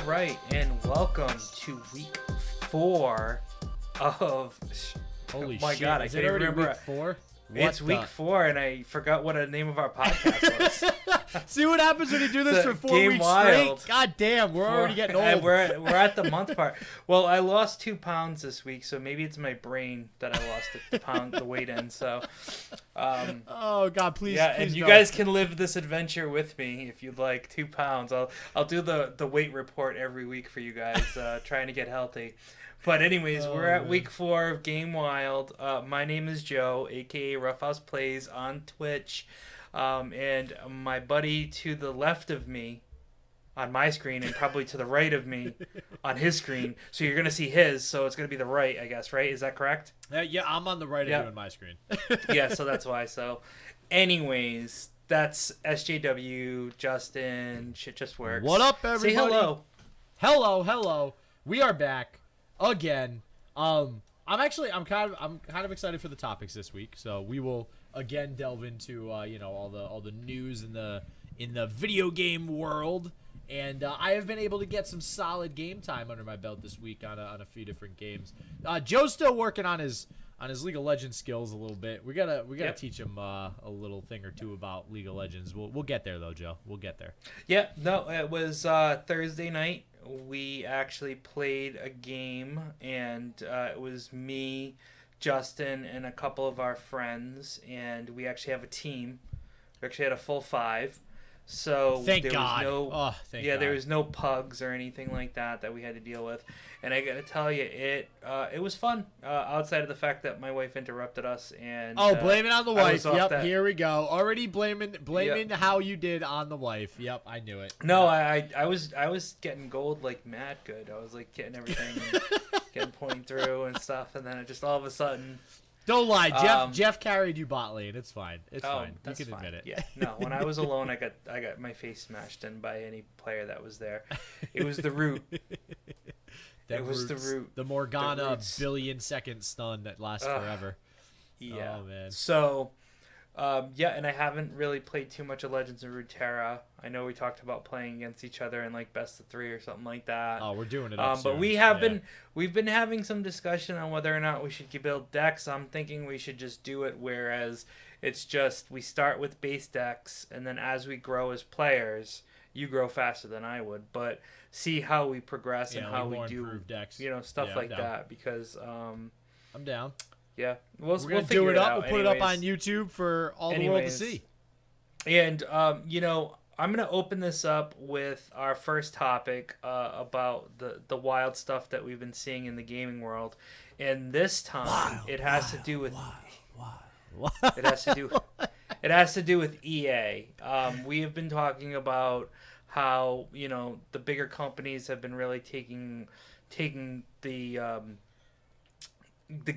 right, and welcome to week 4 of. Holy my shit! God, I Is can't it already remember. week 4? It's week 4, and I forgot what the name of our podcast was. See what happens when you do this So, for 4 Game weeks Wild. straight. God damn, we're already getting old. We're at the month part. Well, I lost 2 pounds this week, so maybe it's my brain that I lost the weight in. So, oh God, please. yeah, please and you no. guys can live this adventure with me if you'd like. 2 pounds. I'll do the weight report every week for you guys, trying to get healthy. But anyways, we're at week 4 of Game Wild. My name is Joe, aka Ruffhouse Plays on Twitch, and my buddy to the left of me on my screen, and probably to the right of me on his screen. So you're gonna see his, so it's gonna be the right, I guess, right? Is that correct? Yeah, I'm on the right of you on my screen. Yeah, so that's why. So, anyways, that's SJW, Justin. Shit just works. What up, everybody? Say hello. Hello. We are back again. I'm kind of excited for the topics this week. So we will again delve into all the news in the video game world. And I have been able to get some solid game time under my belt this week on a few different games. Joe's still working on his League of Legends skills a little bit. We gotta teach him a little thing or two about League of Legends. We'll get there though, Joe. We'll get there. Yeah, no, it was Thursday night. We actually played a game, and it was me, Justin, and a couple of our friends, and we actually have a team. We actually had a full 5. So Thank there God. was Thank God. there was no pugs or anything like that we had to deal with, and I gotta tell you, it was fun. Outside of the fact that my wife interrupted us, and blame it on the wife. Yep, here we go. Already blaming Yep. how you did on the wife. Yep, I knew it. No, I was getting gold like mad good. I was like getting everything, getting pointing through and stuff, and then it just all of a sudden. Don't lie, Jeff carried you bot lane. It's fine. It's fine. You That's can fine. admit it. Yeah. No, when I was alone, I got my face smashed in by any player that was there. It was the root. The root. The Morgana billion-second stun that lasts forever. Yeah. Oh man. So, and I haven't really played too much of Legends of Runeterra. I know we talked about playing against each other in like best of 3 or something like that. Oh, we're doing it. But we've been having some discussion on whether or not we should build decks. I'm thinking we should just do it whereas it's just we start with base decks, and then as we grow as players, you grow faster than I would, but see how we progress and how we do decks. Stuff like that. Because I'm down. Yeah, we're gonna do it up. We'll put it up on YouTube for all the world to see. And I'm gonna open this up with our first topic about the wild stuff that we've been seeing in the gaming world, and this time it has to do with EA. We have been talking about how the bigger companies have been really taking the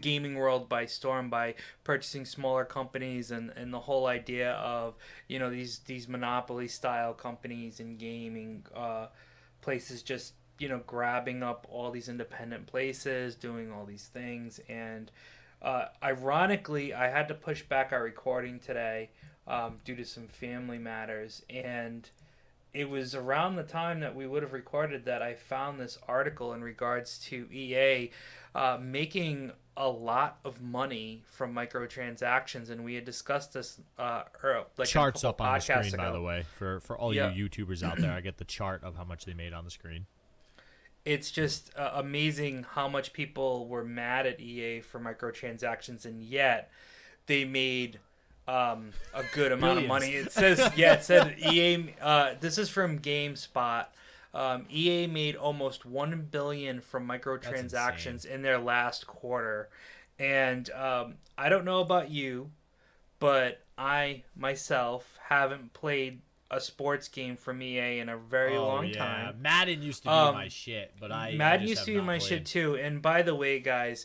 gaming world by storm by purchasing smaller companies, and the whole idea of these monopoly style companies in gaming places just grabbing up all these independent places, doing all these things. And ironically, I had to push back our recording today due to some family matters, and it was around the time that we would have recorded that I found this article in regards to EA making a lot of money from microtransactions, and we had discussed this charts up on the screen ago. By the way, for all you YouTubers out there. I get the chart of how much they made on the screen. It's just amazing how much people were mad at EA for microtransactions, and yet they made a good amount of money. It said EA. This is from GameSpot. EA made almost $1 billion from microtransactions in their last quarter, and I don't know about you, but I myself haven't played a sports game from EA in a very long time. Madden used to be my shit, but Madden used to be my shit too. And by the way, guys,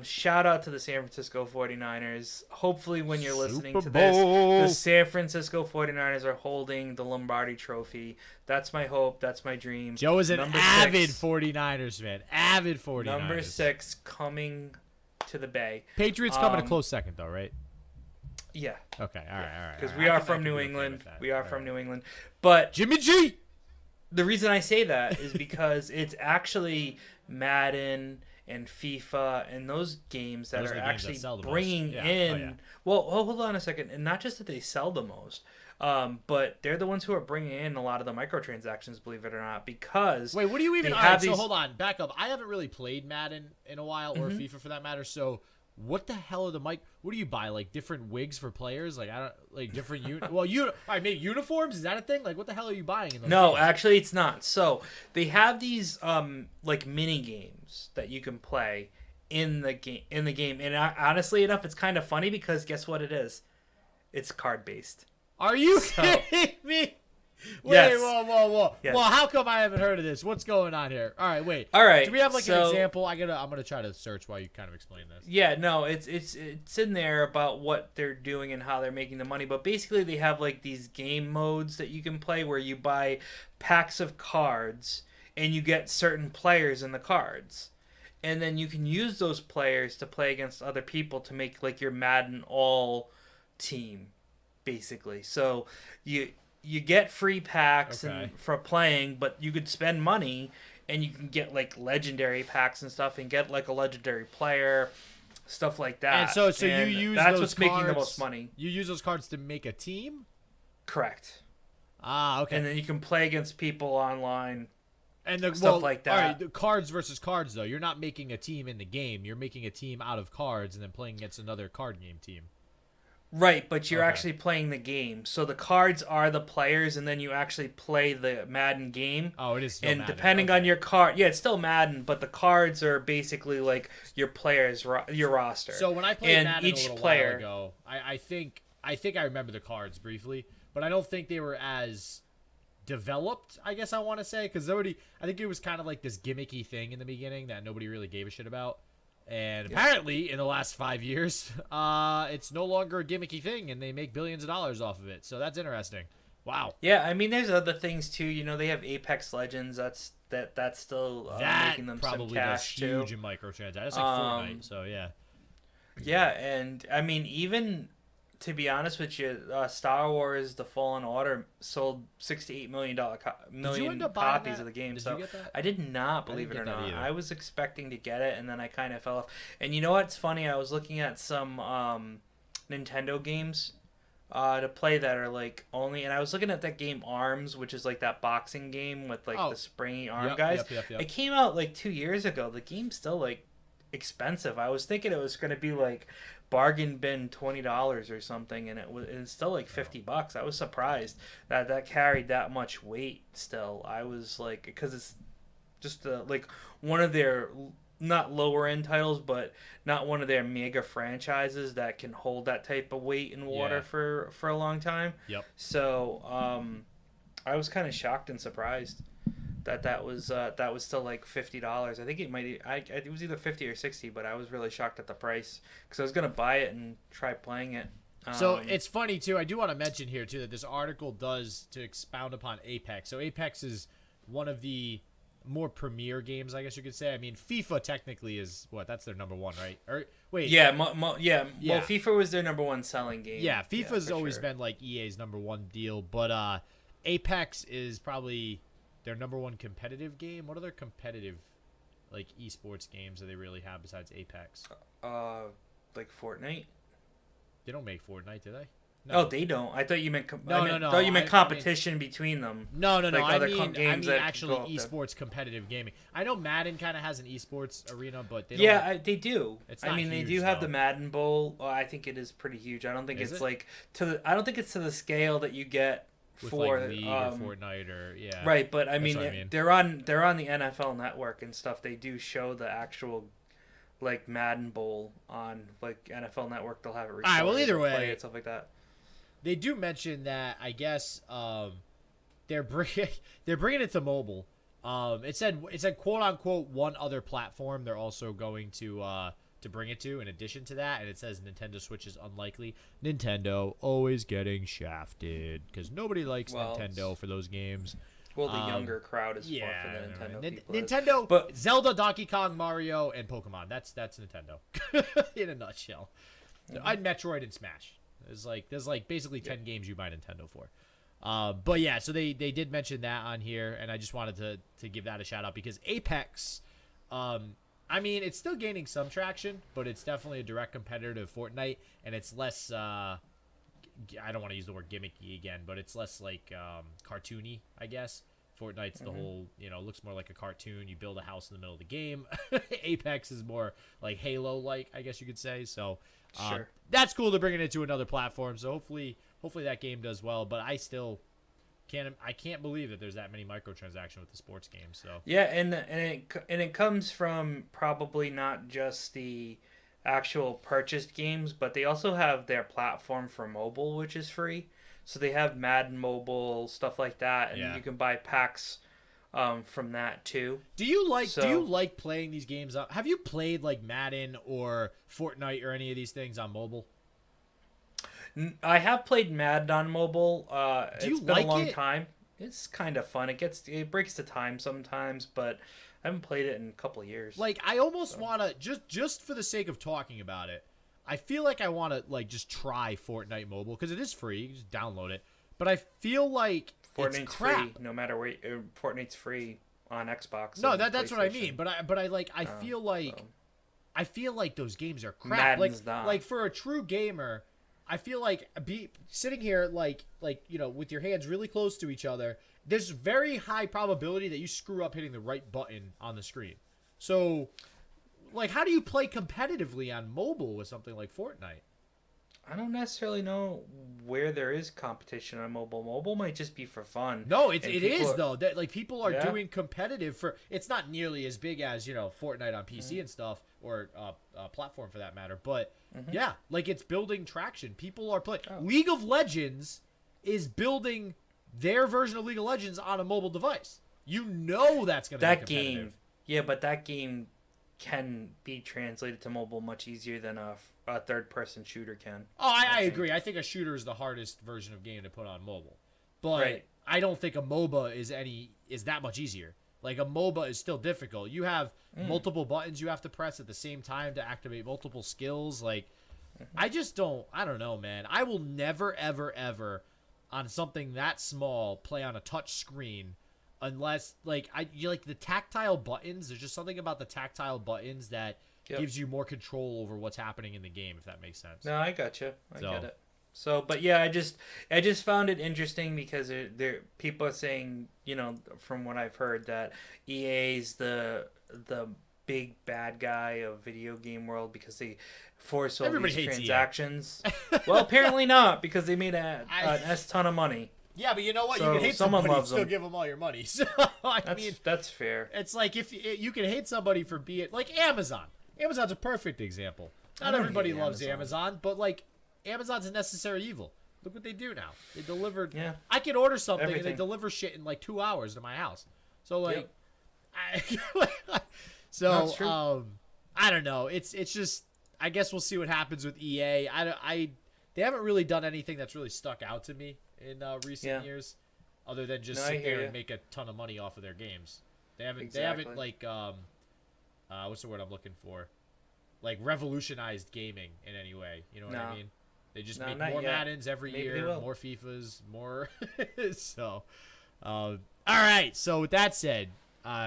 shout out to the San Francisco 49ers. Hopefully when you're listening to this, the San Francisco 49ers are holding the Lombardi Trophy. That's my hope. That's my dream. Joe is an avid 49ers fan. Avid 49ers. Number 6 coming to the Bay. Patriots coming a close second, though, right? Yeah. Okay. All right. Because we are from New England. We are from New England. But Jimmy G. The reason I say that is because it's actually Madden and FIFA and those games that Those are are the games that actually sell the most. bringing Yeah. in. Oh, yeah. Well, hold on a second, and not just that they sell the most, but they're the ones who are bringing in a lot of the microtransactions. Believe it or not, because Wait, what do you even? they All right, have so these. hold on, back up. I haven't really played Madden in a while, or FIFA for that matter. So, what the hell are the mic? What do you buy? Like different wigs for players? Like I don't like different Well, all right, maybe uniforms. Is that a thing? Like what the hell are you buying in those? No, games? actually, it's not. So they have these like mini games that you can play in the game. And honestly enough, it's kind of funny because guess what it is? It's card based. Are you So- kidding me? Wait, Yes. whoa. Yes. Well, how come I haven't heard of this? What's going on here? All right, wait. All right. Do we have like an so- example? I'm gonna try to search while you kind of explain this. Yeah, no, it's in there about what they're doing and how they're making the money. But basically, they have like these game modes that you can play where you buy packs of cards and you get certain players in the cards, and then you can use those players to play against other people to make like your Madden all team, basically. So you get free packs Okay. and for playing, but you could spend money and you can get like legendary packs and stuff and get like a legendary player, stuff like that. And so you And use that's those what's cards, making the most money. You use those cards to make a team. Correct. Ah, okay. And then you can play against people online. And the, stuff like that. All right, the cards versus cards though. You're not making a team in the game. You're making a team out of cards and then playing against another card game team. Right, but you're Okay. actually playing the game. So the cards are the players, and then you actually play the Madden game. Oh, it is still And Madden. depending Okay. on your card, yeah, it's still Madden, but the cards are basically like your players, your roster. So when I played and Madden each a little player, while ago, I think I remember the cards briefly, but I don't think they were as developed, I guess I want to say, because I think it was kind of like this gimmicky thing in the beginning that nobody really gave a shit about. And apparently, in the last 5 years, it's no longer a gimmicky thing, and they make billions of dollars off of it. So that's interesting. Wow. Yeah, I mean, there's other things too. You know, they have Apex Legends. That's still That making them probably some cash does huge too. in microtransactions. That's like Fortnite, so yeah. Yeah, and I mean, even to be honest with you, Star Wars: The Fallen Order sold $6 to $8 million end up buying copies that? of the game. Did so you get that? I did not, believe it didn't or get that not. either. I was expecting to get it, and then I kind of fell off. And you know what's funny? I was looking at some Nintendo games to play that are like only, and I was looking at that game Arms, which is like that boxing game with like the springy arm Yep, guys. yep. It came out like 2 years ago. The game's still like expensive. I was thinking it was going to be like bargain bin $20 or something, and it's still like $50. I was surprised that carried that much weight. Still, I was like, because it's just like one of their not lower end titles, but not one of their mega franchises that can hold that type of weight in water Yeah. for a long time. Yep. So I was kind of shocked and surprised that was still like $50. I think it was either 50 or 60, but I was really shocked at the price because I was gonna buy it and try playing it. So it's funny too. I do want to mention here too that this article does to expound upon Apex. So Apex is one of the more premier games, I guess you could say. I mean, FIFA technically is what? That's their number one, right? Or wait, yeah. Well, Yeah. FIFA was their number one selling game. yeah. FIFA's for always sure. been like EA's number one deal, but Apex is probably their number one competitive game. What other competitive like esports games do they really have besides Apex? Like Fortnite. They don't make Fortnite, do they? Oh, they don't. I thought you meant No. thought you meant I competition between them. No. Like I other mean, games that actually go up there. esports competitive gaming. I know Madden kind of has an esports arena, but they don't. They do. It's I not mean, they huge, do have though. the Madden Bowl. I think it is pretty huge. I don't think Is it's it? like I don't think it's to the scale that you get with for like League or Fortnite or yeah. right. But I That's mean, what I mean. they're on the NFL Network and stuff. They do show the actual like Madden Bowl on like NFL Network. They'll have it. right, well, recorded either and play way- it, stuff like that. They do mention that I guess they're bringing it to mobile. It said quote unquote one other platform they're also going to bring it to in addition to that, and it says Nintendo Switch is unlikely. Nintendo always getting shafted because nobody likes Well, Nintendo for those games. Well, the younger crowd is more for Yeah, the Nintendo people. Nintendo, But- Zelda, Donkey Kong, Mario, and Pokemon. That's Nintendo in a nutshell. I'd Metroid and Smash. There's like basically 10 games you buy Nintendo for. But yeah, so they did mention that on here, and I just wanted to give that a shout out because Apex, I mean, it's still gaining some traction, but it's definitely a direct competitor to Fortnite, and it's less. I don't want to use the word gimmicky again, but it's less like cartoony, I guess. Fortnite's the whole, looks more like a cartoon. You build a house in the middle of the game. Apex is more like Halo-like, I guess you could say. So Sure. That's cool to bring it to another platform. So hopefully that game does well. But I still can't believe that there's that many microtransactions with the sports game. So Yeah, and it comes from probably not just the actual purchased games, but they also have their platform for mobile, which is free. So they have Madden Mobile, stuff like that, and you can buy packs from that too. Do you like playing these games? Have you played like Madden or Fortnite or any of these things on mobile? I have played Madden on mobile. It's been a long it? time. It's kind of fun. It breaks the time sometimes, but I haven't played it in a couple of years. Like I almost want to just for the sake of talking about it. I feel like I want to like just try Fortnite mobile because it is free. You can just download it. But I feel like Fortnite's it's crap. free no matter where. Fortnite's free on Xbox. No, that's what I mean. But I feel like those games are crap. Madden's not. Like for a true gamer, I feel like sitting here like with your hands really close to each other. There's very high probability that you screw up hitting the right button on the screen. So, like, how do you play competitively on mobile with something like Fortnite? I don't necessarily know where there is competition on mobile. Mobile might just be for fun. No, it is though. That like people are Yeah. doing competitive for. It's not nearly as big as Fortnite on PC and stuff, or platform for that matter. But yeah, like it's building traction. People are playing. League of Legends is building their version of League of Legends on a mobile device. You know that's going to be competitive. Game. Yeah, but that game can be translated to mobile much easier than a third-person shooter can. Oh, I agree. I think a shooter is the hardest version of game to put on mobile, but Right. I don't think a MOBA is that much easier. Like a MOBA is still difficult. You have multiple buttons you have to press at the same time to activate multiple skills. Like, I don't know, man. I will never, ever, ever on something that small play on a touch screen unless you like the tactile buttons. There's just something about the tactile buttons that gives you more control over what's happening in the game, if that makes sense. No, I gotcha. I get it. So, but yeah, I just found it interesting because people are saying, from what I've heard, that EA's the big bad guy of video game world because they force all these transactions. Well, apparently not, because they made an S-ton of money. Yeah, but you know what? So you can hate someone somebody and loves still them. give them all your money. So I mean, that's fair. It's like if you can hate somebody for being like Amazon. Amazon's a perfect example. Not everybody loves Amazon, but like Amazon's a necessary evil. Look what they do now. They delivered. Yeah. I can order something Everything. and they deliver shit in like 2 hours to my house. So like, That's true. I don't know. It's just I guess we'll see what happens with EA. They haven't really done anything that's really stuck out to me in recent years, other than just sit there and make a ton of money off of their games. They haven't like what's the word I'm looking for? Like revolutionized gaming in any way. You know what I mean? They just make more Maddens every year, more FIFAs, more. So, all right. So with that said,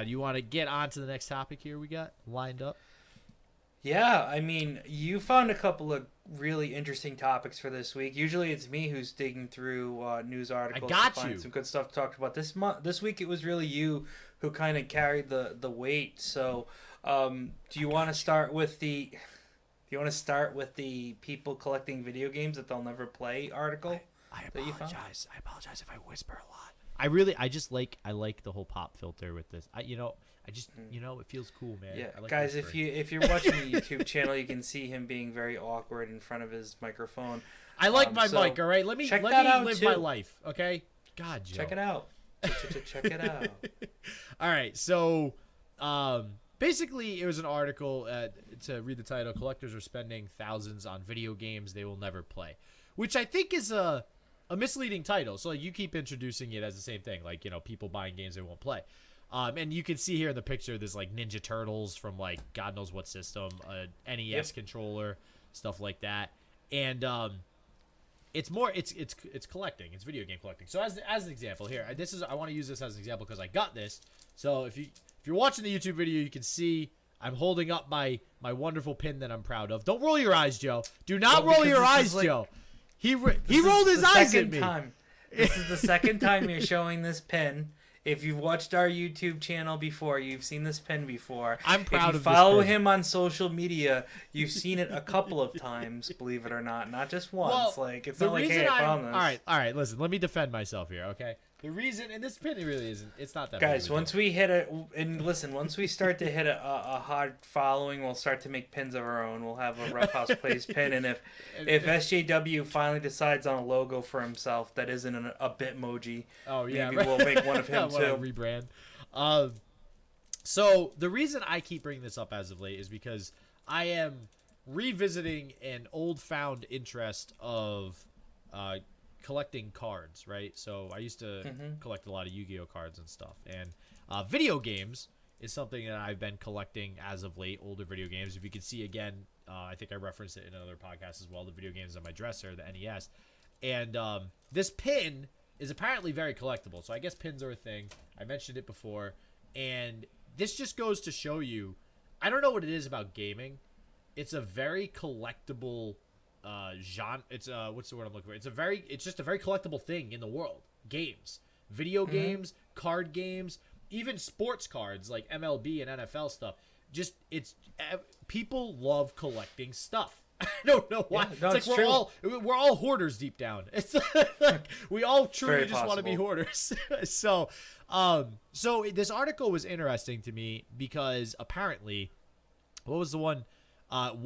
you want to get on to the next topic here we got lined up? Yeah, I mean, you found a couple of really interesting topics for this week. Usually it's me who's digging through news articles to find some good stuff to talk about. This week it was really you who kind of carried the weight. So, do you want to start with the people collecting video games that they'll never play article? I apologize. I apologize if I whisper a lot. I like the whole pop filter with this. It feels cool, man. Yeah, like guys, whispering. if you're watching the YouTube channel, you can see him being very awkward in front of his microphone. I like my mic. All right, let me live my life. Okay, God, Joe. Check it out. Check it out. All right, so basically, it was an article. To read the title, collectors are spending thousands on video games they will never play, which I think is a misleading title. So like, you keep introducing it as the same thing, like people buying games they won't play. And you can see here in the picture, there's like Ninja Turtles from like God knows what system, a NES controller, stuff like that. And it's more it's collecting. It's video game collecting. So as an example here, I want to use this as an example because I got this. So if you're watching the YouTube video, you can see I'm holding up my wonderful pin that I'm proud of. Don't roll your eyes, Joe. Do not roll your eyes, Joe. He rolled his eyes at me. This is the second time you're showing this pin. If you've watched our YouTube channel before, you've seen this pin before. I'm proud of this If you follow pin. him on social media, you've seen it a couple of times, believe it or not just once. Well, Like, it's not like, hey, I found this. All right, listen, let me defend myself here, okay? The reason, and this pin really isn't, it's not that Guys, big of a once deal. we hit it, and listen, once we start to hit a hard following, we'll start to make pins of our own. We'll have a Ruffhouse Plays pin, and if SJW finally decides on a logo for himself that isn't a Bitmoji, maybe we'll make one of him too. Rebrand. So the reason I keep bringing this up as of late is because I am revisiting an old found interest of collecting cards, right? So I used to collect a lot of Yu-Gi-Oh cards and stuff, and video games is something that I've been collecting as of late. Older video games. If you can see again, I think I referenced it in another podcast as well. The video games on my dresser, the NES, and this pin is apparently very collectible. So I guess pins are a thing. I mentioned it before, and this just goes to show you. I don't know what it is about gaming. It's a very collectible genre. It's what's the word I'm looking for? It's just a very collectible thing in the world. Games, video games, card games, even sports cards like MLB and NFL stuff. Just people love collecting stuff. I don't know why. Yeah, no, it's like we're all hoarders deep down. It's like we all truly just want to be hoarders. So this article was interesting to me because apparently, what was the one? I'll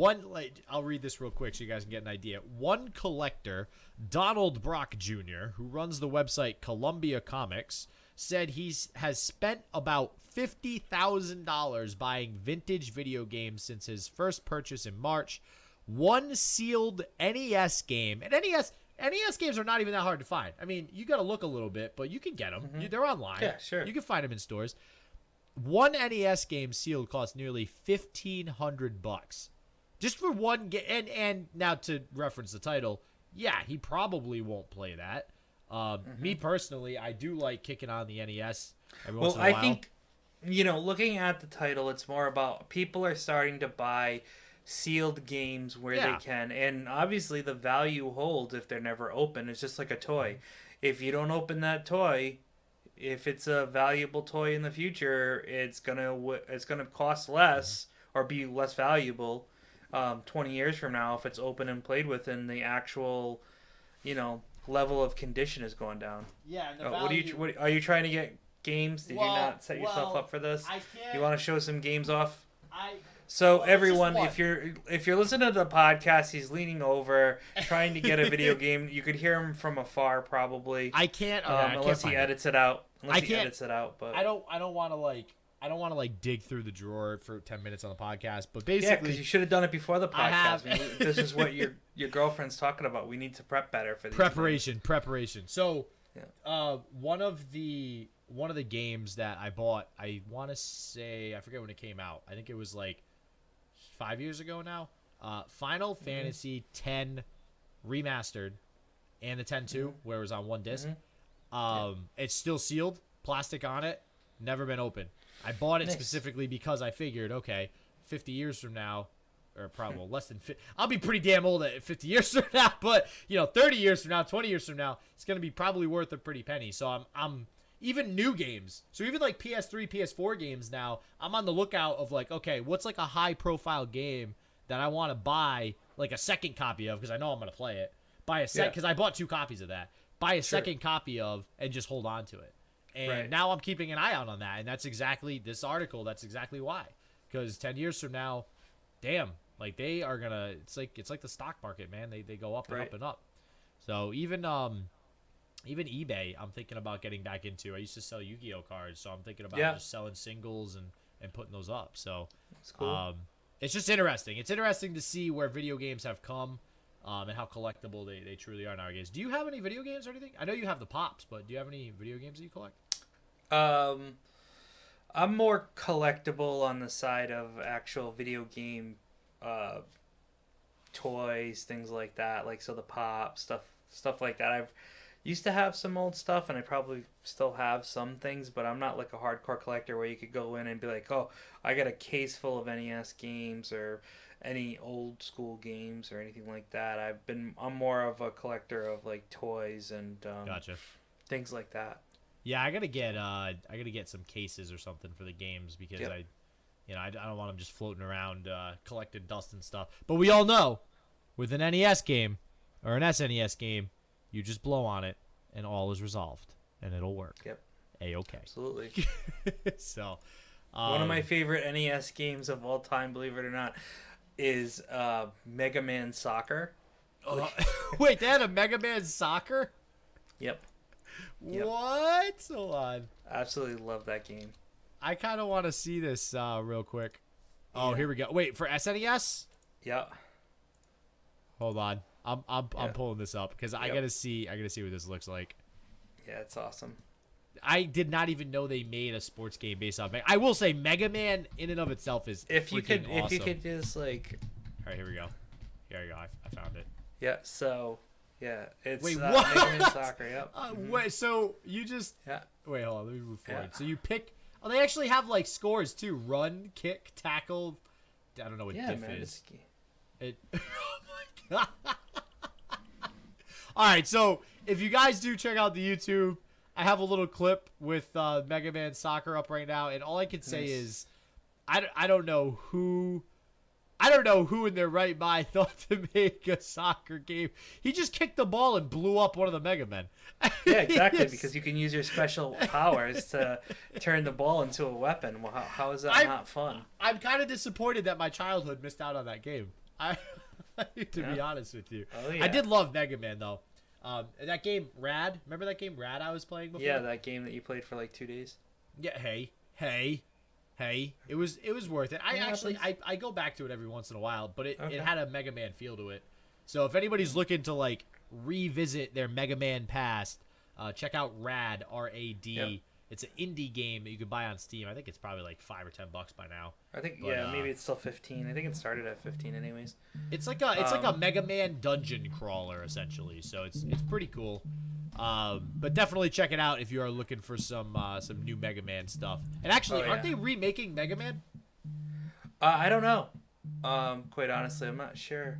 read this real quick so you guys can get an idea. One collector, Donald Brock Jr., who runs the website Columbia Comics, said has spent about $50,000 buying vintage video games since his first purchase in March. One sealed NES game, and NES games are not even that hard to find. I mean, you got to look a little bit, but you can get them. They're online. Yeah, sure. You can find them in stores. One NES game sealed cost nearly $1,500 just for one game. And now to reference the title, yeah, he probably won't play that. Me personally, I do like kicking on the NES every once in a while. I think, looking at the title, it's more about people are starting to buy sealed games where they can, and obviously the value holds if they're never open. It's just like a toy. If you don't open that toy, if it's a valuable toy in the future, it's gonna cost less or be less valuable 20 years from now if it's open and played with, and the actual level of condition is going down. Yeah, and the value... What are you trying to get games? Did you not set yourself up for this? I can't... You want to show some games off? So everyone, if you're listening to the podcast, he's leaning over, trying to get a video game. You could hear him from afar, probably. I can't, unless he edits it out. But I don't want to dig through the drawer for 10 minutes on the podcast. But basically, because you should have done it before the podcast. This is what your girlfriend's talking about. We need to prep better for these preparation. So, one of the games that I bought, I want to say, I forget when it came out. I think it was like 5 years ago now. Final Fantasy X Remastered and the 10-2, where it was on one disc. It's still sealed, plastic on it, never been opened. I bought it specifically because I figured, okay, 50 years from now, or probably less than 50, I'll be pretty damn old at 50 years from now, but 30 years from now, 20 years from now, it's going to be probably worth a pretty penny. So I'm even new games. So even like PS3, PS4 games now, I'm on the lookout of like, okay, what's like a high profile game that I want to buy like a second copy of because I know I'm going to play it. Buy a set because I bought 2 copies of that. Buy a second copy of and just hold on to it. And now I'm keeping an eye out on that. And that's exactly this article. That's exactly why. Because 10 years from now, damn, like they are going to, it's like the stock market, man. They go up and up and up. So even eBay, I'm thinking about getting back into. I used to sell Yu-Gi-Oh cards, so I'm thinking about just selling singles and putting those up. So that's cool. It's just interesting. It's interesting to see where video games have come and how collectible they truly are nowadays. Do you have any video games or anything? I know you have the Pops, but do you have any video games that you collect? I'm more collectible on the side of actual video game toys, things like that. Like, so the Pop stuff stuff like that. I've used to have some old stuff, and I probably still have some things, but I'm not like a hardcore collector where you could go in and be like, oh, I got a case full of NES games or any old school games or anything like that. I'm more of a collector of like toys and Gotcha. things like that. Yeah, I gotta get some cases or something for the games because Yep. I don't want them just floating around collecting dust and stuff. But we all know, with an NES game or an SNES game, you just blow on it and all is resolved and it'll work. Yep. A-okay. Absolutely. So, One of my favorite NES games of all time, believe it or not, is Mega Man Soccer. wait, they had a Mega Man Soccer? Yep. Yep. What? Hold on. Absolutely love that game. I kind of want to see this real quick. Oh, Yeah. here we go. Wait, for SNES? Yep. Hold on. I'm Yeah. pulling this up because I Yep. gotta see what this looks like. Yeah, it's awesome. I did not even know they made a sports game based off. I will say Mega Man in and of itself is If you could, freaking if you awesome. could just like, All right, here we go. Here we go. I found it. yeah. So, yeah, it's Wait, Mega what? Man Soccer. Yep. Wait, so you just Yeah. wait. Hold on. Let me move forward. Yeah. So you pick. Oh, they actually have like scores too. Run, kick, tackle. I don't know what Yeah, diff man. is. It's, It. Oh my god. All right, so if you guys do check out the YouTube, I have a little clip with Mega Man Soccer up right now, and all I can say Nice. is, I don't know who in their right mind thought to make a soccer game. He just kicked the ball and blew up one of the Mega Men. yeah, exactly. Because you can use your special powers to turn the ball into a weapon. Well, how is that not fun? I'm kind of disappointed that my childhood missed out on that game. To be honest with you, Oh, yeah. I did love Mega Man though. That game Rad. Remember that game Rad I was playing before? Yeah, that game that you played for like 2 days. Yeah. Hey. It was worth it. It I go back to it every once in a while, but it Okay. had a Mega Man feel to it. So if anybody's looking to like revisit their Mega Man past, check out Rad RAD. Yep. It's an indie game that you can buy on Steam. I think it's probably like $5 or $10 by now. I think But, maybe it's still 15. I think it started at 15 anyways. It's like a Mega Man dungeon crawler essentially. So it's pretty cool. But definitely check it out if you are looking for some new Mega Man stuff. And actually, Oh, aren't yeah. they remaking Mega Man? I don't know. Quite honestly, I'm not sure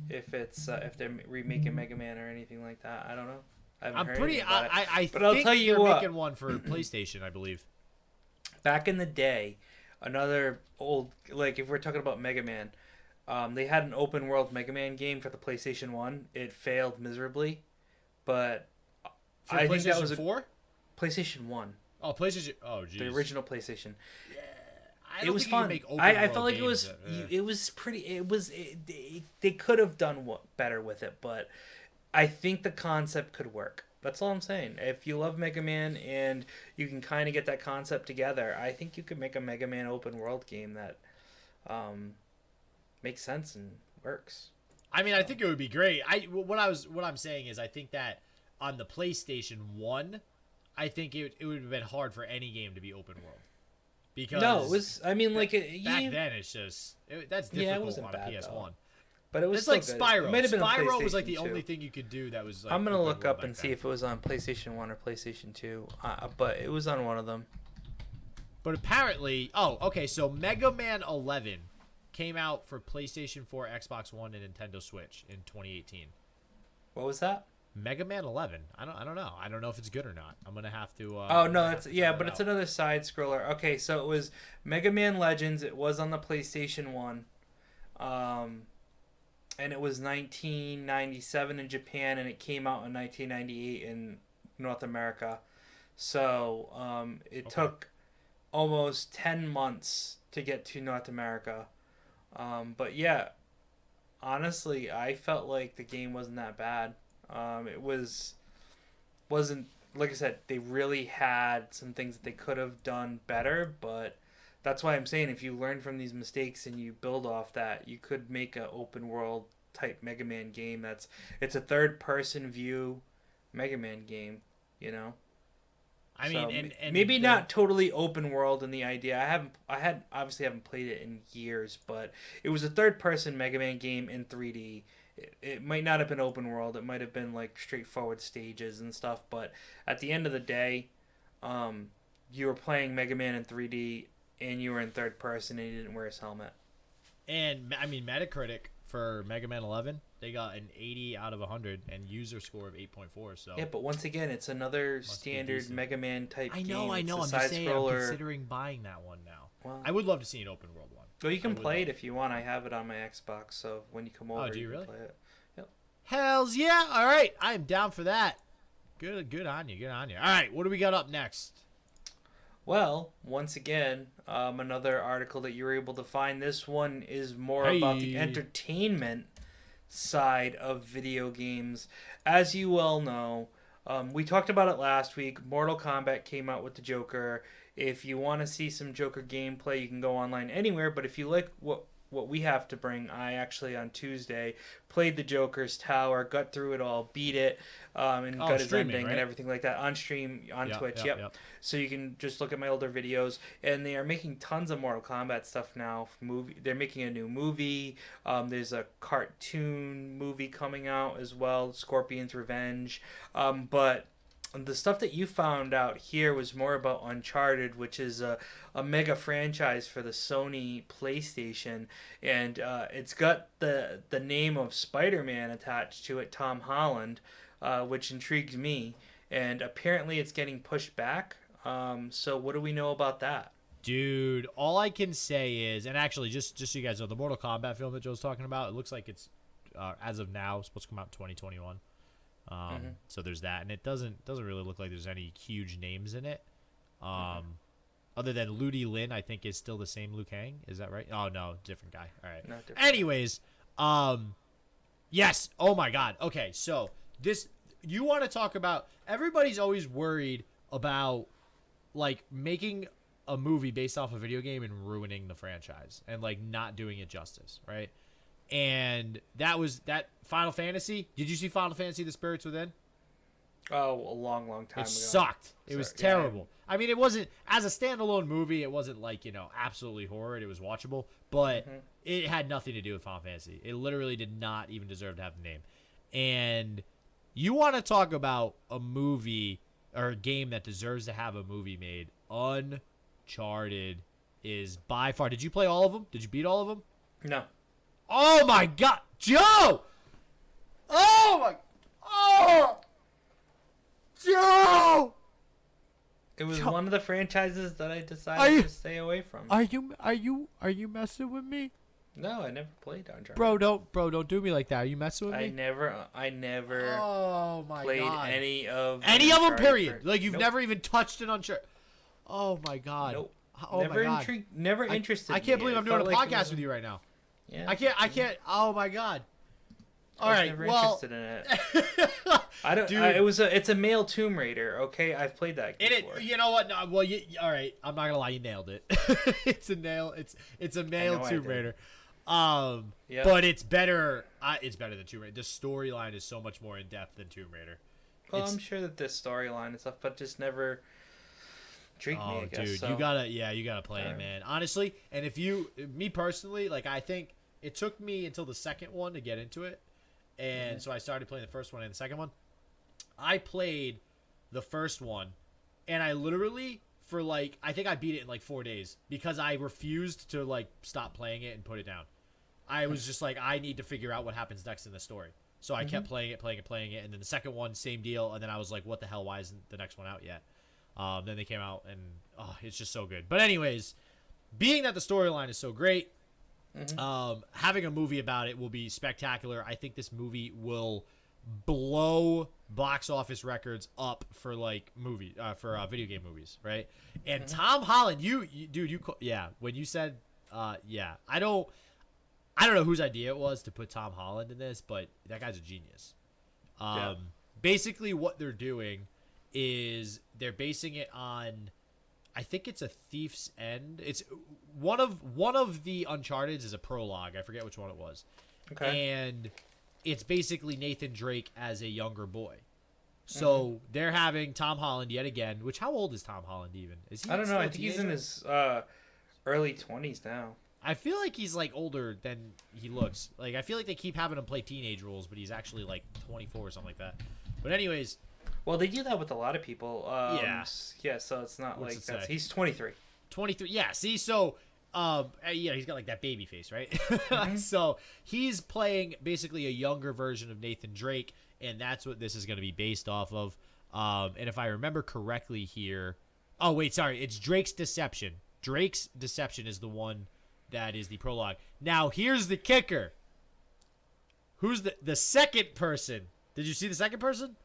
if it's if they're remaking Mega Man or anything like that. I don't know. I haven't I'm heard pretty. anything about it. I But I'll think tell you they're what. making one for PlayStation, I believe. Back in the day, another old, like if we're talking about Mega Man, they had an open world Mega Man game for the PlayStation 1. It failed miserably, but For I PlayStation think that was 4? PlayStation 1, Oh, PlayStation. Oh, geez. the original PlayStation. I don't It was think you can fun. make open I world felt like games it was pretty. They could have done better with it, but I think the concept could work. That's all I'm saying. If you love Mega Man and you can kind of get that concept together, I think you could make a Mega Man open world game that makes sense and works. I mean, I think it would be great. What I'm saying is, I think that on the PlayStation 1, I think it would have been hard for any game to be open world. Because No, it was. I mean, like back then, it's just that's difficult wasn't on a bad, PS1. though. But it was It's still like good. Spyro. It might have been on Spyro was like PlayStation the 2. only thing you could do that was like. I'm gonna open look world up and back see then. if it was on PlayStation 1 or PlayStation 2. But it was on one of them. But apparently, okay, so Mega Man 11 came out for PlayStation 4, Xbox One, and Nintendo Switch in 2018. What was that? Mega Man 11. I don't know. I don't know if it's good or not. I'm gonna have to. Oh no, that's but it's another side scroller. Okay, so it was Mega Man Legends. It was on the PlayStation 1, and it was 1997 in Japan, and it came out in 1998 in North America. So it took almost 10 months to get to North America. But yeah, honestly, I felt like the game wasn't that bad. It wasn't like I said, they really had some things that they could have done better, but that's why I'm saying if you learn from these mistakes and you build off that, you could make an open world type Mega Man game it's a third person view Mega Man game, you know? I mean, and maybe not totally open world in the idea. Obviously haven't played it in years, but it was a third person Mega Man game in 3D. it might not have been open world. It might have been like straightforward stages and stuff. But at the end of the day, you were playing Mega Man in 3D and you were in third person and you didn't wear his helmet. And I mean, Metacritic for Mega Man 11, they got an 80 out of 100 and user score of 8.4. So yeah, but once again, it's another standard Mega Man type game. I know. I'm just saying, I'm considering buying that one now. Well, I would love to see an open world one. well, you can play it if you want. I have it on my Xbox, so when you come over, do you can really? play it. Yep. Hells yeah! All right, I am down for that. Good on you. All right, what do we got up next? Well, once again, another article that you were able to find. This one is more about the entertainment side of video games. As you well know, we talked about it last week. Mortal Kombat came out with the Joker. If you want to see some Joker gameplay, you can go online anywhere. But if you like what we have to bring, I actually on Tuesday played the Joker's Tower, got through it all, beat it, and got his ending, right? And everything like that on stream on Twitch. Yep. So you can just look at my older videos, and they are making tons of Mortal Kombat stuff now. They're making a new movie. There's a cartoon movie coming out as well, Scorpion's Revenge. But the stuff that you found out here was more about Uncharted, which is a mega franchise for the Sony PlayStation, and it's got the name of Spider-Man attached to it, Tom Holland, which intrigues me, and apparently it's getting pushed back. So what do we know about that? Dude, all I can say is, and actually just so you guys know, the Mortal Kombat film that Joe's talking about, it looks like it's as of now supposed to come out in 2021. So there's that, and it doesn't really look like there's any huge names in it, other than Ludi Lin. I think is still the same Liu Kang. Is that right? Oh no, different guy. All right. Anyways, yes. Oh my God. Okay, so this, you want to talk about? Everybody's always worried about like making a movie based off a video game and ruining the franchise and like not doing it justice, right? And that was that Final Fantasy. Did you see Final Fantasy: The Spirits Within? Oh, a long time ago. It sucked. It was terrible. Yeah. I mean, it wasn't, as a standalone movie, it wasn't like, absolutely horrid. It was watchable, but it had nothing to do with Final Fantasy. It literally did not even deserve to have the name. And you want to talk about a movie or a game that deserves to have a movie made? Uncharted is by far. Did you play all of them? Did you beat all of them? No. Oh my God, Joe! Joe! It was one of the franchises that I decided to stay away from. Are you messing with me? No, I never played Uncharted. Bro, don't do me like that. Are you messing with me? I never Oh my played God. any of them. Period. Like you've never even touched an Uncharted. Oh my God. Nope. Oh never my God. intrigued. Never interested. I can't believe I'm doing a podcast with you right now. Yeah. I can't. Oh my God. All right. Never well, interested in it. I don't. Dude, it's a male Tomb Raider. Okay, I've played that before. You know what? No, well, all right. I'm not gonna lie. You nailed it. It's a male Tomb Raider. But it's better. It's better than Tomb Raider. The storyline is so much more in depth than Tomb Raider. Well, I'm sure that this storyline and stuff, but just never intrigued me. I guess. Dude, so. you gotta play it, man. Honestly, and me personally, like I think it took me until the second one to get into it, and so I started playing the first one and the second one. I played the first one, and I literally I think I beat it in like 4 days because I refused to like stop playing it and put it down. I was just like, I need to figure out what happens next in the story. So I kept playing it, and then the second one, same deal, and then I was like, what the hell? Why isn't the next one out yet? Then they came out, and it's just so good. But anyways, being that the storyline is so great, having a movie about it will be spectacular. I think this movie will blow box office records up for like video game movies, right? And Tom Holland, when you said I don't know whose idea it was to put Tom Holland in this, but that guy's a genius. Basically what they're doing is they're basing it on, I think it's a Thief's End. It's one of the Uncharted is a prologue. I forget which one it was. Okay. And it's basically Nathan Drake as a younger boy. So they're having Tom Holland yet again. Which, how old is Tom Holland even? Is he? I don't know. I think he's in his early 20s now. I feel like he's like older than he looks. Like I feel like they keep having him play teenage roles, but he's actually like 24 or something like that. But anyways, well, they do that with a lot of people. Yeah. Yeah. So it's not What's like it that's. say? He's 23. 23. Yeah. See, so yeah, he's got like that baby face, right? So he's playing basically a younger version of Nathan Drake, and that's what this is going to be based off of. And if I remember correctly here, oh wait, sorry, it's Drake's Deception. Drake's Deception is the one that is the prologue. Now here's the kicker. Who's the second person? Did you see the second person?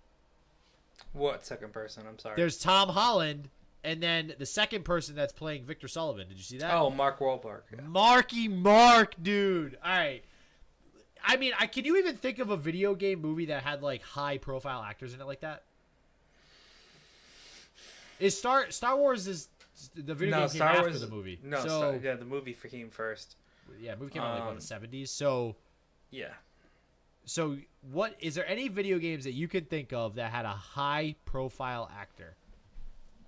What second person? I'm sorry. There's Tom Holland, and then the second person that's playing Victor Sullivan. Did you see that? Oh, Mark Wahlberg. Yeah. Marky Mark, dude. All right. I mean, can you even think of a video game movie that had like high profile actors in it like that? Is Star Wars is the video game came Star after Wars, the movie? No, so, the movie came first. Yeah, the movie came out in like the 70s. So Yeah. So what is there any video games that you can think of that had a high profile actor?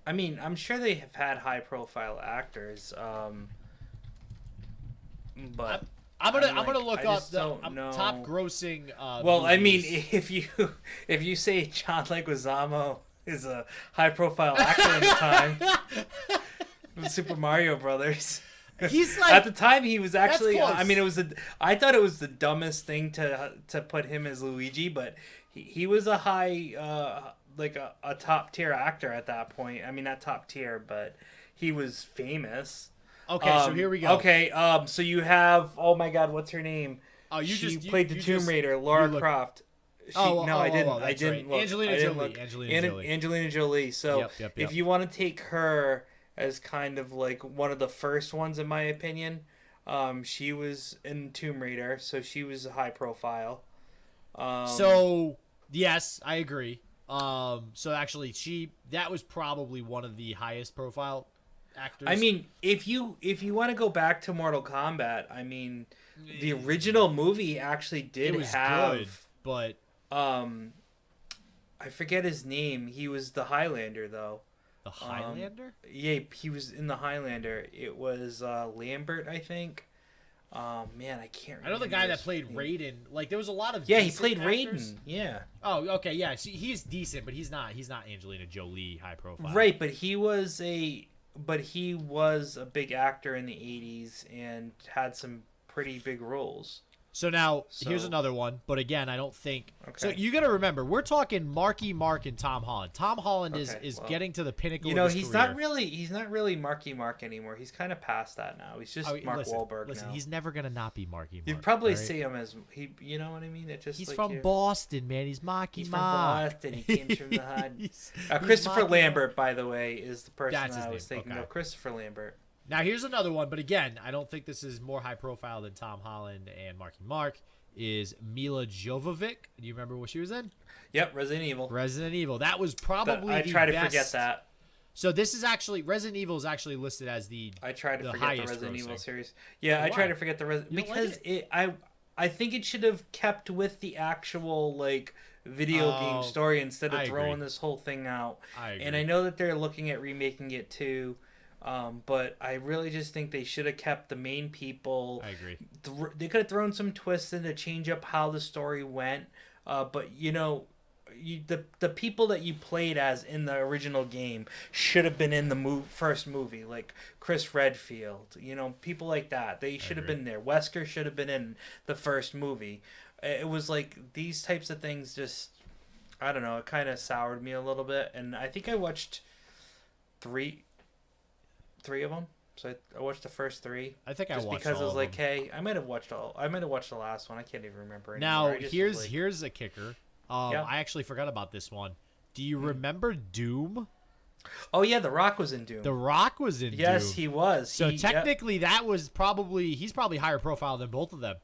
I mean, I'm sure they have had high profile actors, but I'm gonna look up the know. top grossing. Well, movies. I mean, if you say John Leguizamo is a high profile actor at the time, with Super Mario Brothers. He's like at the time he was actually. close. I mean, I thought it was the dumbest thing to put him as Luigi, but he was a high like a top tier actor at that point. I mean, not top tier, but he was famous. Okay, so here we go. Okay, so you have my God, what's her name? Oh, she played the Tomb Raider, Lara Croft. I didn't. I didn't. Right. Look. Angelina Jolie. So Yep. if you want to take her as kind of like one of the first ones, in my opinion, she was in Tomb Raider, so she was a high profile. So yes, I agree. So actually, that was probably one of the highest profile actors. I mean, if you want to go back to Mortal Kombat, I mean, the original movie actually did have good, but I forget his name. He was the Highlander, though. The Highlander? Yeah, he was in the Highlander. It was Lambert, I think. Man, I can't remember. I know the guy that played Raiden. Like, there was a lot of he played actors. Raiden. Yeah. Oh, okay, yeah. See, he's decent, but he's not Angelina Jolie high profile. Right, but he was a big actor in the 80s and had some pretty big roles. So now, here's another one. But again, I don't think... Okay. So you got to remember, we're talking Marky Mark and Tom Holland. Tom Holland is getting to the pinnacle of his he's career. He's not really Marky Mark anymore. He's kind of past that now. He's just Mark Wahlberg now. Listen, he's never going to not be Marky Mark. You'd probably see him as... you know what I mean? It just he's from Boston, man. He's Marky Mark. He's from Boston. He came from the hood. Christopher Lambert, by the way, is the person that I was thinking of. Christopher Lambert. Now, here's another one. But again, I don't think this is more high profile than Tom Holland and Marky Mark. Is Mila Jovovich. Do you remember what she was in? Yep, Resident Evil. Resident Evil. That was probably I try to forget that. So this is actually... Resident Evil is actually listed as I try to forget the Resident Evil series. Yeah, I try to forget the Resident... Because I think it should have kept with the actual, like, video game story instead of throwing this whole thing out. I agree. And I know that they're looking at remaking it, too. But I really just think they should have kept the main people. I agree. They could have thrown some twists in to change up how the story went. But the people that you played as in the original game should have been in the first movie, like Chris Redfield. People like that. They should have been there. Wesker should have been in the first movie. It was like these types of things. Just I don't know. It kind of soured me a little bit, and I think I watched three of them. So I watched the first three. I think I watched because all I was of like, them. hey, I might have watched the last one. I can't even remember anymore. Now here's a kicker. Yeah. I actually forgot about this one. Do you remember Doom? Oh yeah, The Rock was in Doom. The Rock was in Doom. Yes, he was. So technically, that was he's probably higher profile than both of them.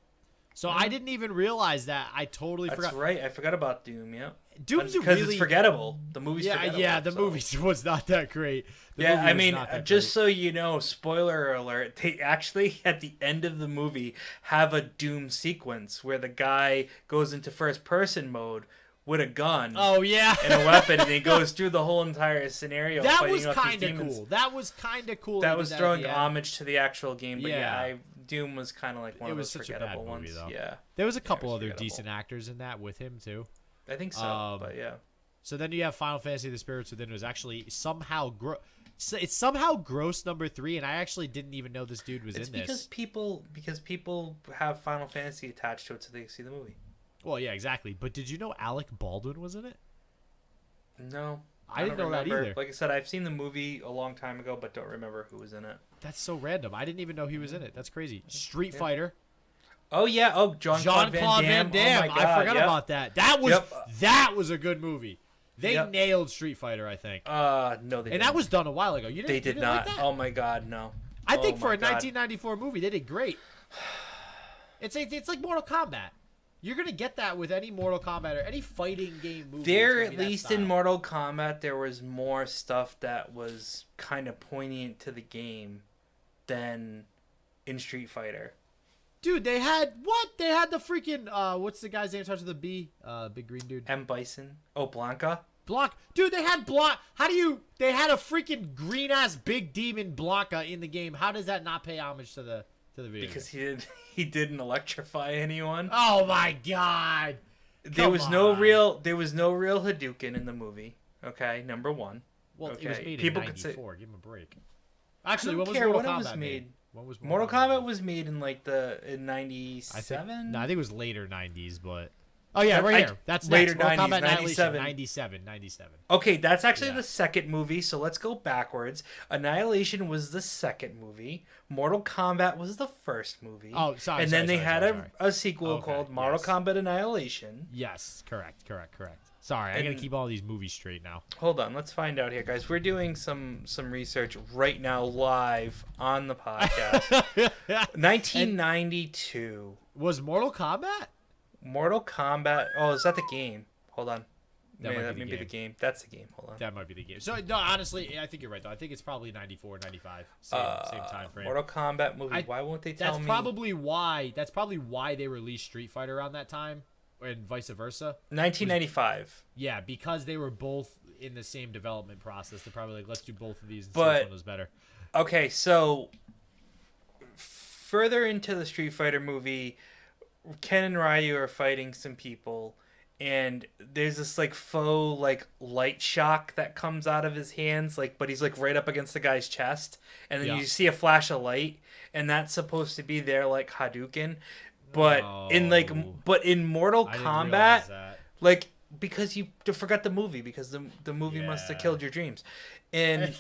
So I didn't even realize that. I totally forgot. That's right. I forgot about Doom. Yeah. Doom's because it's forgettable. The movie's forgettable. Yeah, the movie was not that great. I mean, just so you know, spoiler alert, they actually, at the end of the movie, have a Doom sequence where the guy goes into first-person mode with a gun. Oh, yeah. And a weapon, and he goes through the whole entire scenario. That was kind of cool. That was kind of cool. That was throwing homage to the actual game, but Doom was kind of like one It of was those such a bad forgettable movie, ones. though. Yeah, There was a it couple was other forgettable. decent actors in that with him too. I think so, but yeah. So then you have Final Fantasy: The Spirits Within was actually somehow it's somehow gross number 3, and I actually didn't even know this dude was It's in because this. people have Final Fantasy attached to it, so they see the movie. Well, yeah, exactly. But did you know Alec Baldwin was in it? No, I didn't know that remember. either. Like I said, I've seen the movie a long time ago, but don't remember who was in it. That's so random. I didn't even know he was in it. That's crazy. Street Fighter. Oh yeah. Oh, Jean-Claude Van Damme. Oh my God, I forgot about that. That was a good movie. They Yep. nailed Street Fighter, I think. No, they didn't. And that was done a while ago. They did not. Like that? Oh my God, no. I think for a God. 1994 movie, they did great. It's like Mortal Kombat. You're gonna get that with any Mortal Kombat or any fighting game movie. There, It's gonna at be that least style. in Mortal Kombat, there was more stuff that was kind of poignant to the game than in Street Fighter. Dude, they had what? They had the freaking what's the guy's name starts with a B? Big green dude. M. Bison. Oh, Blanca. Block. Dude, they had Block. They had a freaking green ass big demon Blanca in the game. How does that not pay homage to the video? Because game? he didn't electrify anyone. Oh my God. There was no real Hadouken in the movie. Okay, number one. Well, okay. it was made People in could say- '94. Give him a break. Actually, I when don't was care Mortal when Kombat it was made. When was Mortal Kombat was made in like in '97. No, I think it was later '90s, but oh yeah, right here. That's later next. Mortal 90s, Kombat Annihilation, 97. 97. Okay, that's actually Yeah. the second movie, so let's go backwards. Annihilation was the second movie. Mortal Kombat was the first movie. Oh, sorry. And then they sorry, had sorry. a sequel Okay, called Mortal yes. Kombat Annihilation. Yes, correct. Sorry, I gotta And- keep all these movies straight now. Hold on, let's find out here, guys. We're doing some research right now live on the podcast. 1992. Was Mortal Kombat? Mortal Kombat. Oh, is that the game? Hold on. That might be may the be the game. game. That's the game. Hold on. That might be the game. So no, honestly, I think you're right though. I think it's probably 94, 95. Same time frame. Mortal Kombat movie. Why won't they tell That's me? probably why they released Street Fighter around that time, and vice versa. 1995. Yeah, because they were both in the same development process. They're probably like, let's do both of these and see But- which one was better. Okay, so further into the Street Fighter movie, Ken and Ryu are fighting some people, and there's this like faux like light shock that comes out of his hands, like, but he's like right up against the guy's chest, and then Yeah. you see a flash of light, and that's supposed to be their like Hadouken, but in Mortal I didn't Kombat, realize that. like, because you forgot the movie, because the movie must have Yeah. killed your dreams, and.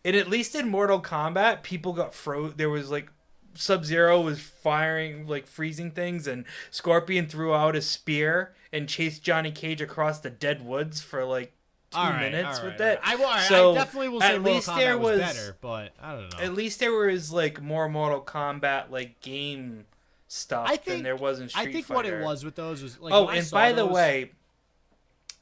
And at least in Mortal Kombat, people got there was like Sub-Zero was firing like freezing things, and Scorpion threw out a spear and chased Johnny Cage across the dead woods for like 2 minutes with it. I definitely will say at Mortal least Kombat there was was better, but I don't know. At least there was like more Mortal Kombat like game stuff than there was in Street Fighter. I think what it was with those was like. Oh, when I and saw by the those- way,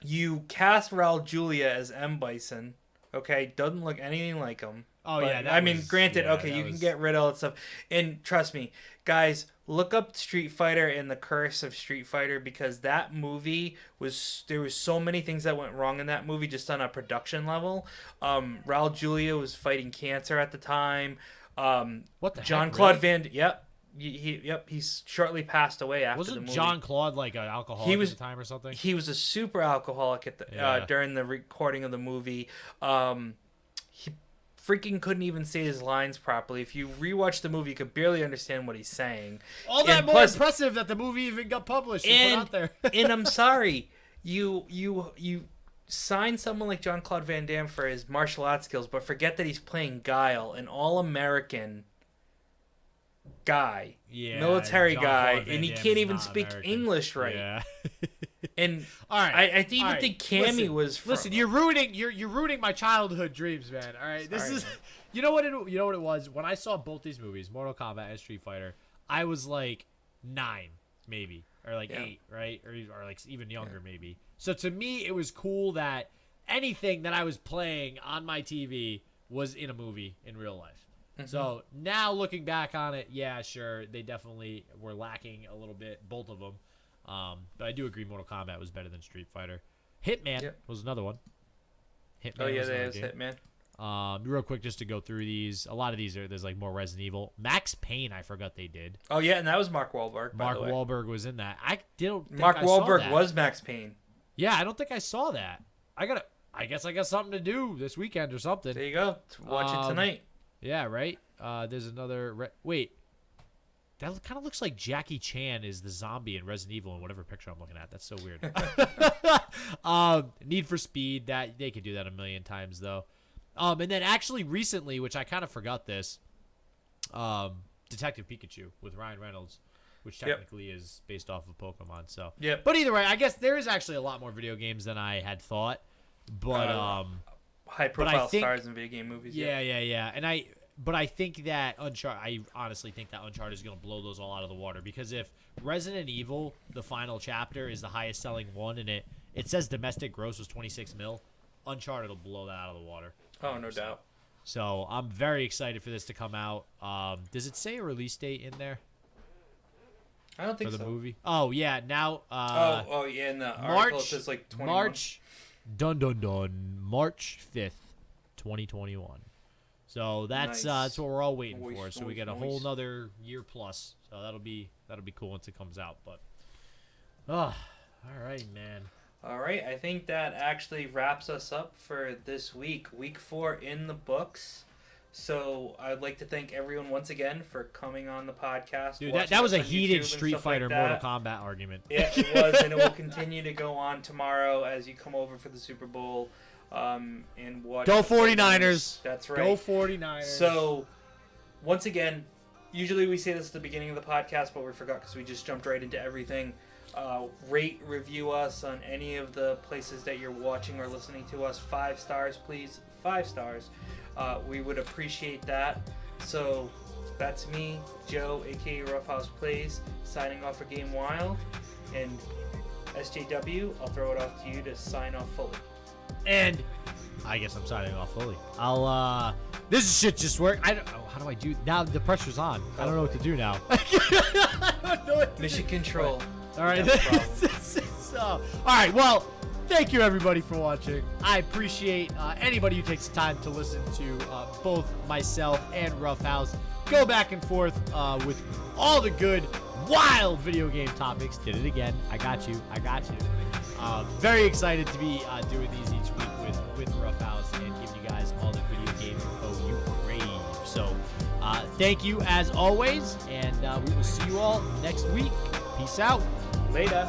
you cast Raul Julia as M. Bison. Okay, doesn't look anything like him. Oh But, yeah, that I mean, was- granted, yeah, okay, that you can was- get rid of all that stuff. And trust me, guys, look up Street Fighter and the Curse of Street Fighter, because that movie there was so many things that went wrong in that movie just on a production level. Raul Julia was fighting cancer at the time. What the heck, Jean-Claude really? Yep. He's shortly passed away after the Wasn't movie. Jean-Claude like an alcoholic at the time or something? He was a super alcoholic during the recording of the movie. He freaking couldn't even say his lines properly. If you rewatch the movie, you could barely understand what he's saying. All that And more plus- impressive that the movie even got published and put out there. And I'm sorry, you sign someone like Jean-Claude Van Damme for his martial arts skills, but forget that he's playing Guile, an all-American guy, Yeah, military Jean-Claude guy, Van and he Damme can't is even not speak American. English right. Yeah. And All right. I even think Cammy was. Listen, you're ruining my childhood dreams, man. All right, this Sorry, is. man. You know what it was when I saw both these movies, Mortal Kombat and Street Fighter. I was like 9, maybe, or like 8, right, or like even younger, maybe. So to me, it was cool that anything that I was playing on my TV was in a movie in real life. Mm-hmm. So now looking back on it, yeah, sure, they definitely were lacking a little bit, both of them. But I do agree Mortal Kombat was better than Street Fighter. Hitman was another one. Hitman Oh yeah, was another there's game. Hitman. Real quick, just to go through these. A lot of these there's like more Resident Evil. Max Payne, I forgot they did. Oh yeah, and that was Mark Wahlberg. Mark Wahlberg was in that. I don't. Think Mark I saw Wahlberg that. was Max Payne. Yeah, I don't think I saw that. I guess I got something to do this weekend or something. There you go. Watch it tonight. Yeah, right. There's another. Wait, that kind of looks like Jackie Chan is the zombie in Resident Evil in whatever picture I'm looking at. That's so weird. Need for Speed. That they could do that a million times though. And then actually recently, which I kind of forgot this, Detective Pikachu with Ryan Reynolds, which technically is based off of Pokemon. So yeah. But either way, I guess there is actually a lot more video games than I had thought. But high profile stars in video game movies. Yeah. And I think that I honestly think that Uncharted is going to blow those all out of the water, because if Resident Evil, the final chapter, is the highest selling one, and it says domestic gross was 26 mil, Uncharted will blow that out of the water. Oh, no doubt. So I'm very excited for this to come out. Does it say a release date in there? I don't think for the so. movie. Oh yeah, now. Oh yeah, in the article it says like 21. March 5th, 2021. So that's what we're all waiting for. So we get a whole nother year plus. So that'll be cool once it comes out. But all right, man. All right, I think that actually wraps us up for this week. Week 4 in the books. So I'd like to thank everyone once again for coming on the podcast. Dude, that was a heated Street Fighter Mortal Kombat argument. Yeah, it was, and it will continue to go on tomorrow as you come over for the Super Bowl and watch. Go 49ers. That's right. Go 49ers. So, once again, usually we say this at the beginning of the podcast, but we forgot because we just jumped right into everything. Rate, review us on any of the places that you're watching or listening to us. 5 stars, please. 5 stars. We would appreciate that. So that's me, Joe, aka Ruffhouse Plays, signing off for Game Wild. And SJW, I'll throw it off to you to sign off fully. And I guess I'm signing off fully. This shit just worked. How do I do now? The pressure's on. I don't know what to do now. I don't know what to Mission Control. All right. All right. Well, thank you everybody for watching. I appreciate anybody who takes the time to listen to both myself and Ruffhouse go back and forth with all the good, wild video game topics. Did it again. I got you. Very excited to be doing these each week with Ruffhouse and giving you guys all the video game info you crave. So thank you as always, and we will see you all next week. Peace out. Later.